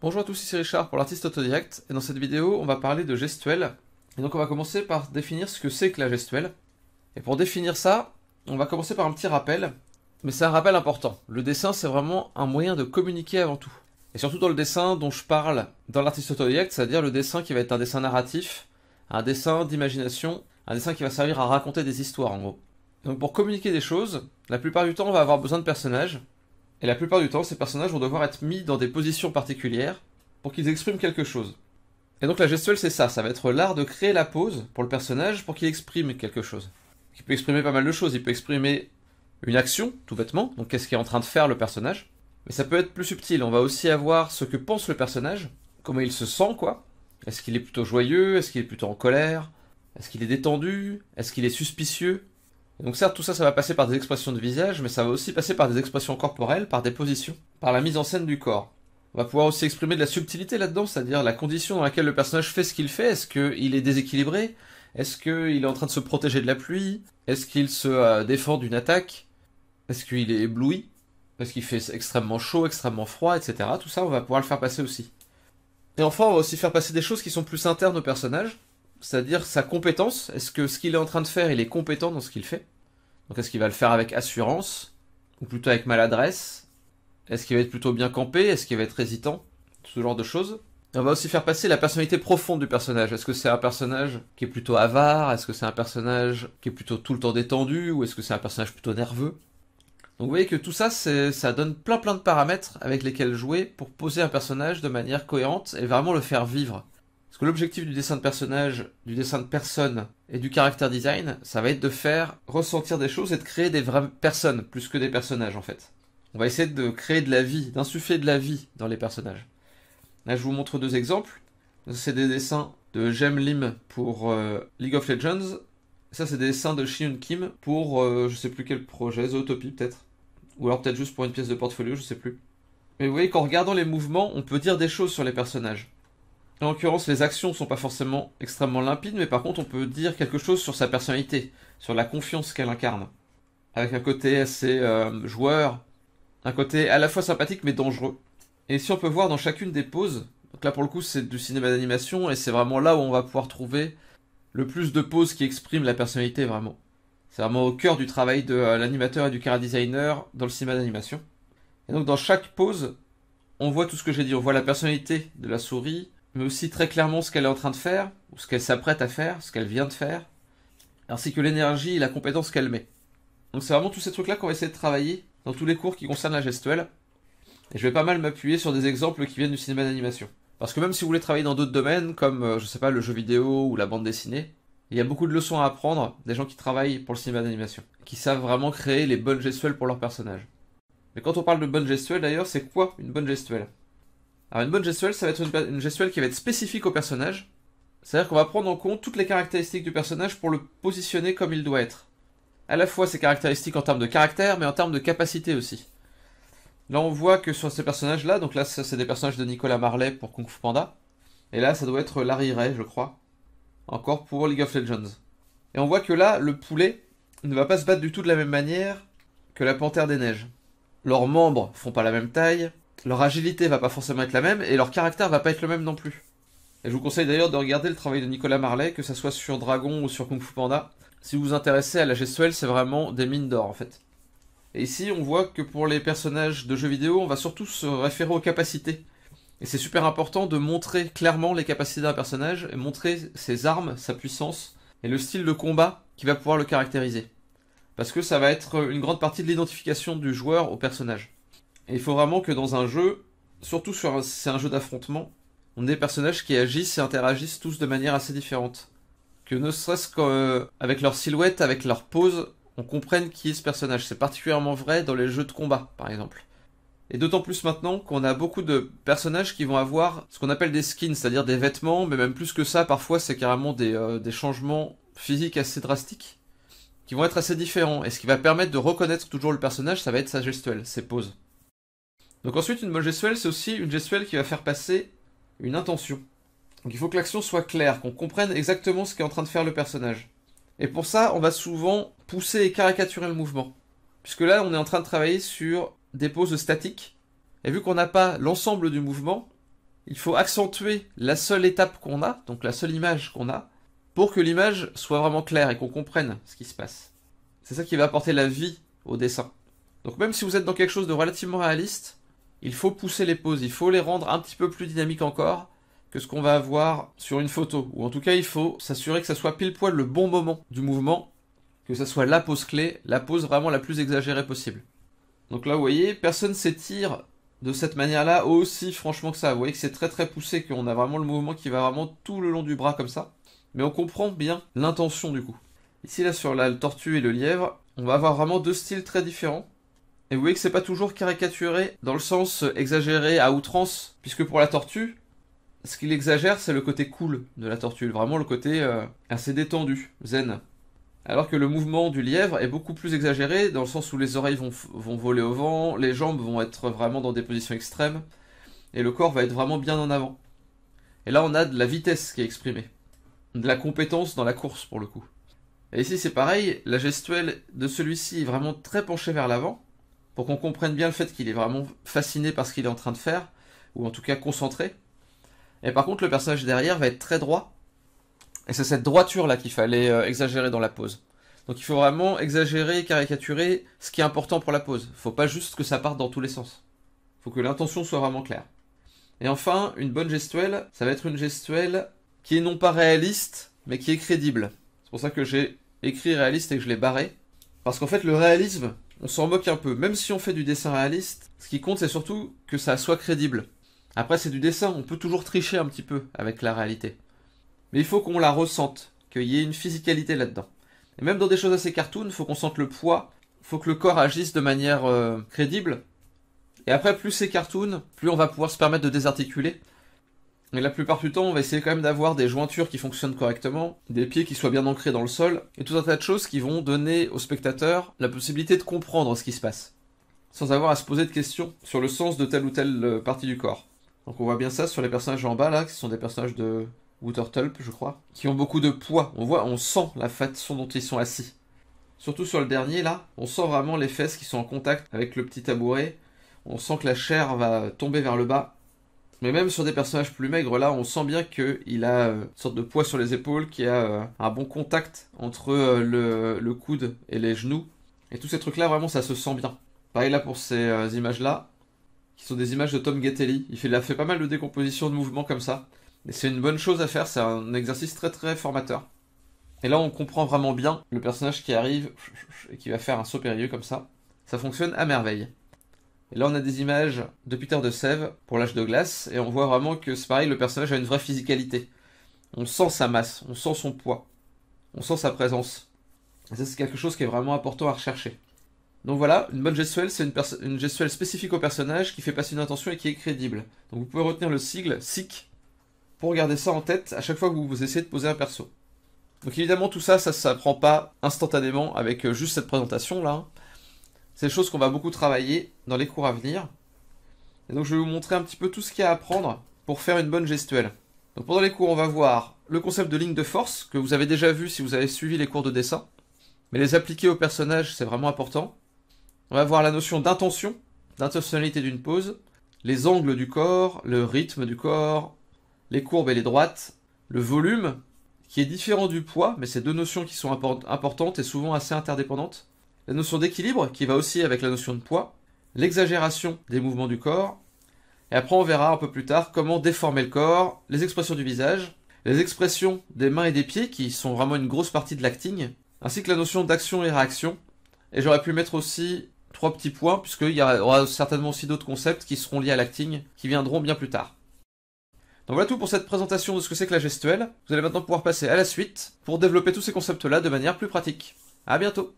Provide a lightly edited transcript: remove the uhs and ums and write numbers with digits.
Bonjour à tous, ici Richard pour l'artiste autodidacte, et dans cette vidéo on va parler de gestuelle. Et donc on va commencer par définir ce que c'est que la gestuelle. Et pour définir ça, on va commencer par un petit rappel, mais c'est un rappel important. Le dessin, c'est vraiment un moyen de communiquer avant tout. Et surtout dans le dessin dont je parle dans l'artiste autodidacte, c'est-à-dire le dessin qui va être un dessin narratif, un dessin d'imagination, un dessin qui va servir à raconter des histoires en gros. Donc pour communiquer des choses, la plupart du temps on va avoir besoin de personnages, et la plupart du temps ces personnages vont devoir être mis dans des positions particulières pour qu'ils expriment quelque chose. Et donc la gestuelle c'est ça va être l'art de créer la pose pour le personnage pour qu'il exprime quelque chose. Il peut exprimer pas mal de choses, il peut exprimer une action, tout bêtement, donc qu'est-ce qu'est en train de faire le personnage. Mais ça peut être plus subtil, on va aussi avoir ce que pense le personnage, comment il se sent quoi. Est-ce qu'il est plutôt joyeux, est-ce qu'il est plutôt en colère, est-ce qu'il est détendu, est-ce qu'il est suspicieux. Et donc certes tout ça va passer par des expressions de visage, mais ça va aussi passer par des expressions corporelles, par des positions, par la mise en scène du corps. On va pouvoir aussi exprimer de la subtilité là-dedans, c'est-à-dire la condition dans laquelle le personnage fait ce qu'il fait. Est-ce qu'il est déséquilibré? Est-ce qu'il est en train de se protéger de la pluie? Est-ce qu'il se défend d'une attaque? Est-ce qu'il est ébloui? Est-ce qu'il fait extrêmement chaud, extrêmement froid, etc. Tout ça, on va pouvoir le faire passer aussi. Et enfin, on va aussi faire passer des choses qui sont plus internes au personnage, c'est-à-dire sa compétence. Est-ce que ce qu'il est en train de faire, il est compétent dans ce qu'il fait? Donc est-ce qu'il va le faire avec assurance? Ou plutôt avec maladresse? Est-ce qu'il va être plutôt bien campé? Est-ce qu'il va être hésitant? Ce genre de choses. Et on va aussi faire passer la personnalité profonde du personnage. Est-ce que c'est un personnage qui est plutôt avare? Est-ce que c'est un personnage qui est plutôt tout le temps détendu? Ou est-ce que c'est un personnage plutôt nerveux? Donc vous voyez que tout ça, ça donne plein de paramètres avec lesquels jouer pour poser un personnage de manière cohérente et vraiment le faire vivre. Parce que l'objectif du dessin de personnage, du dessin de personne et du character design, ça va être de faire ressentir des choses et de créer des vraies personnes, plus que des personnages en fait. On va essayer de créer de la vie, d'insuffler de la vie dans les personnages. Là je vous montre deux exemples. C'est des dessins de Jem Lim pour League of Legends. Ça c'est des dessins de Shin Kim pour je sais plus quel projet, Zootopie peut-être. Ou alors peut-être juste pour une pièce de portfolio, je sais plus. Mais vous voyez qu'en regardant les mouvements, on peut dire des choses sur les personnages. En l'occurrence, les actions sont pas forcément extrêmement limpides, mais par contre on peut dire quelque chose sur sa personnalité, sur la confiance qu'elle incarne. Avec un côté assez joueur, un côté à la fois sympathique mais dangereux. Et ici on peut voir dans chacune des poses, donc là pour le coup c'est du cinéma d'animation, et c'est vraiment là où on va pouvoir trouver le plus de poses qui expriment la personnalité vraiment. C'est vraiment au cœur du travail de l'animateur et du character designer dans le cinéma d'animation. Et donc dans chaque pose, on voit tout ce que j'ai dit. On voit la personnalité de la souris, mais aussi très clairement ce qu'elle est en train de faire, ou ce qu'elle s'apprête à faire, ce qu'elle vient de faire, ainsi que l'énergie et la compétence qu'elle met. Donc c'est vraiment tous ces trucs-là qu'on va essayer de travailler dans tous les cours qui concernent la gestuelle. Et je vais pas mal m'appuyer sur des exemples qui viennent du cinéma d'animation. Parce que même si vous voulez travailler dans d'autres domaines, comme, je sais pas, le jeu vidéo ou la bande dessinée, il y a beaucoup de leçons à apprendre des gens qui travaillent pour le cinéma d'animation, qui savent vraiment créer les bonnes gestuelles pour leurs personnages. Mais quand on parle de bonne gestuelle d'ailleurs, c'est quoi une bonne gestuelle? Alors une bonne gestuelle, ça va être une gestuelle qui va être spécifique au personnage, c'est-à-dire qu'on va prendre en compte toutes les caractéristiques du personnage pour le positionner comme il doit être. À la fois ses caractéristiques en termes de caractère, mais en termes de capacité aussi. Là on voit que sur ces personnages-là, donc là c'est des personnages de Nicolas Marley pour Kung Fu Panda, et là ça doit être Larry Ray, je crois, encore pour League of Legends. Et on voit que là, le poulet ne va pas se battre du tout de la même manière que la panthère des neiges. Leurs membres font pas la même taille, leur agilité va pas forcément être la même, et leur caractère va pas être le même non plus. Et je vous conseille d'ailleurs de regarder le travail de Nicolas Marley, que ça soit sur Dragon ou sur Kung Fu Panda. Si vous vous intéressez à la gestuelle, c'est vraiment des mines d'or en fait. Et ici, on voit que pour les personnages de jeux vidéo, on va surtout se référer aux capacités. Et c'est super important de montrer clairement les capacités d'un personnage, et montrer ses armes, sa puissance, et le style de combat qui va pouvoir le caractériser. Parce que ça va être une grande partie de l'identification du joueur au personnage. Et il faut vraiment que dans un jeu, surtout c'est un jeu d'affrontement, on ait des personnages qui agissent et interagissent tous de manière assez différente. Que ne serait-ce qu'avec leur silhouette, avec leur pose, on comprenne qui est ce personnage. C'est particulièrement vrai dans les jeux de combat, par exemple. Et d'autant plus maintenant qu'on a beaucoup de personnages qui vont avoir ce qu'on appelle des skins, c'est-à-dire des vêtements, mais même plus que ça, parfois c'est carrément des changements physiques assez drastiques, qui vont être assez différents. Et ce qui va permettre de reconnaître toujours le personnage, ça va être sa gestuelle, ses poses. Donc ensuite, une bonne gestuelle, c'est aussi une gestuelle qui va faire passer une intention. Donc il faut que l'action soit claire, qu'on comprenne exactement ce qu'est en train de faire le personnage. Et pour ça, on va souvent pousser et caricaturer le mouvement. puisque là on est en train de travailler sur des poses statiques, et vu qu'on n'a pas l'ensemble du mouvement, il faut accentuer la seule étape qu'on a, donc la seule image qu'on a, pour que l'image soit vraiment claire et qu'on comprenne ce qui se passe. C'est ça qui va apporter la vie au dessin. Donc même si vous êtes dans quelque chose de relativement réaliste, il faut pousser les poses, il faut les rendre un petit peu plus dynamiques encore que ce qu'on va avoir sur une photo. Ou en tout cas, il faut s'assurer que ça soit pile poil le bon moment du mouvement, que ça soit la pose clé, la pose vraiment la plus exagérée possible. Donc là, vous voyez, personne s'étire de cette manière-là aussi franchement que ça. Vous voyez que c'est très très poussé, qu'on a vraiment le mouvement qui va vraiment tout le long du bras comme ça. Mais on comprend bien l'intention du coup. Ici, là, sur la tortue et le lièvre, on va avoir vraiment deux styles très différents. Et vous voyez que c'est pas toujours caricaturé dans le sens exagéré à outrance, puisque pour la tortue, ce qu'il exagère, c'est le côté cool de la tortue, vraiment le côté assez détendu, zen. Alors que le mouvement du lièvre est beaucoup plus exagéré, dans le sens où les oreilles vont voler au vent, les jambes vont être vraiment dans des positions extrêmes, et le corps va être vraiment bien en avant. Et là, on a de la vitesse qui est exprimée, de la compétence dans la course pour le coup. Et ici, c'est pareil, la gestuelle de celui-ci est vraiment très penchée vers l'avant, pour qu'on comprenne bien le fait qu'il est vraiment fasciné par ce qu'il est en train de faire, ou en tout cas concentré. Et par contre, le personnage derrière va être très droit, et c'est cette droiture-là qu'il fallait exagérer dans la pose. Donc il faut vraiment exagérer, caricaturer ce qui est important pour la pose. Il ne faut pas juste que ça parte dans tous les sens. Il faut que l'intention soit vraiment claire. Et enfin, une bonne gestuelle, ça va être une gestuelle qui est non pas réaliste, mais qui est crédible. C'est pour ça que j'ai écrit réaliste et que je l'ai barré. Parce qu'en fait, le réalisme, on s'en moque un peu. Même si on fait du dessin réaliste, ce qui compte, c'est surtout que ça soit crédible. Après, c'est du dessin, on peut toujours tricher un petit peu avec la réalité. Mais il faut qu'on la ressente, qu'il y ait une physicalité là-dedans. Et même dans des choses assez cartoon, il faut qu'on sente le poids, il faut que le corps agisse de manière crédible. Et après, plus c'est cartoon, plus on va pouvoir se permettre de désarticuler. Mais la plupart du temps, on va essayer quand même d'avoir des jointures qui fonctionnent correctement, des pieds qui soient bien ancrés dans le sol, et tout un tas de choses qui vont donner au spectateur la possibilité de comprendre ce qui se passe, sans avoir à se poser de questions sur le sens de telle ou telle partie du corps. Donc on voit bien ça sur les personnages en bas là, qui sont des personnages de Watertulp, je crois, qui ont beaucoup de poids. On sent la façon dont ils sont assis. Surtout sur le dernier là, on sent vraiment les fesses qui sont en contact avec le petit tabouret. On sent que la chair va tomber vers le bas. Mais même sur des personnages plus maigres là, on sent bien qu'il a une sorte de poids sur les épaules, qu'il y a un bon contact entre le coude et les genoux. Et tous ces trucs là, vraiment, ça se sent bien. Pareil là pour ces images là, qui sont des images de Tom Gattelli. Il a fait pas mal de décomposition de mouvements comme ça. Et c'est une bonne chose à faire, c'est un exercice très très formateur. Et là on comprend vraiment bien le personnage qui arrive et qui va faire un saut périlleux comme ça. Ça fonctionne à merveille. Et là on a des images de Peter de Sèvres pour l'âge de glace, et on voit vraiment que c'est pareil, le personnage a une vraie physicalité. On sent sa masse, on sent son poids, on sent sa présence. Et ça c'est quelque chose qui est vraiment important à rechercher. Donc voilà, une bonne gestuelle, c'est une gestuelle spécifique au personnage qui fait passer une intention et qui est crédible. Donc vous pouvez retenir le sigle SIC pour garder ça en tête à chaque fois que vous essayez de poser un perso. Donc évidemment tout ça, ça s'apprend pas instantanément avec juste cette présentation là. C'est des choses qu'on va beaucoup travailler dans les cours à venir. Et donc je vais vous montrer un petit peu tout ce qu'il y a à apprendre pour faire une bonne gestuelle. Donc pendant les cours, on va voir le concept de ligne de force, que vous avez déjà vu si vous avez suivi les cours de dessin. Mais les appliquer au personnage, c'est vraiment important. On va voir la notion d'intention, d'intentionnalité d'une pose, les angles du corps, le rythme du corps, les courbes et les droites, le volume, qui est différent du poids, mais c'est deux notions qui sont importantes et souvent assez interdépendantes. La notion d'équilibre, qui va aussi avec la notion de poids, l'exagération des mouvements du corps, et après on verra un peu plus tard comment déformer le corps, les expressions du visage, les expressions des mains et des pieds, qui sont vraiment une grosse partie de l'acting, ainsi que la notion d'action et réaction. Et j'aurais pu mettre aussi 3 petits points, puisqu'il y aura certainement aussi d'autres concepts qui seront liés à l'acting, qui viendront bien plus tard. Donc voilà tout pour cette présentation de ce que c'est que la gestuelle. Vous allez maintenant pouvoir passer à la suite pour développer tous ces concepts-là de manière plus pratique. À bientôt!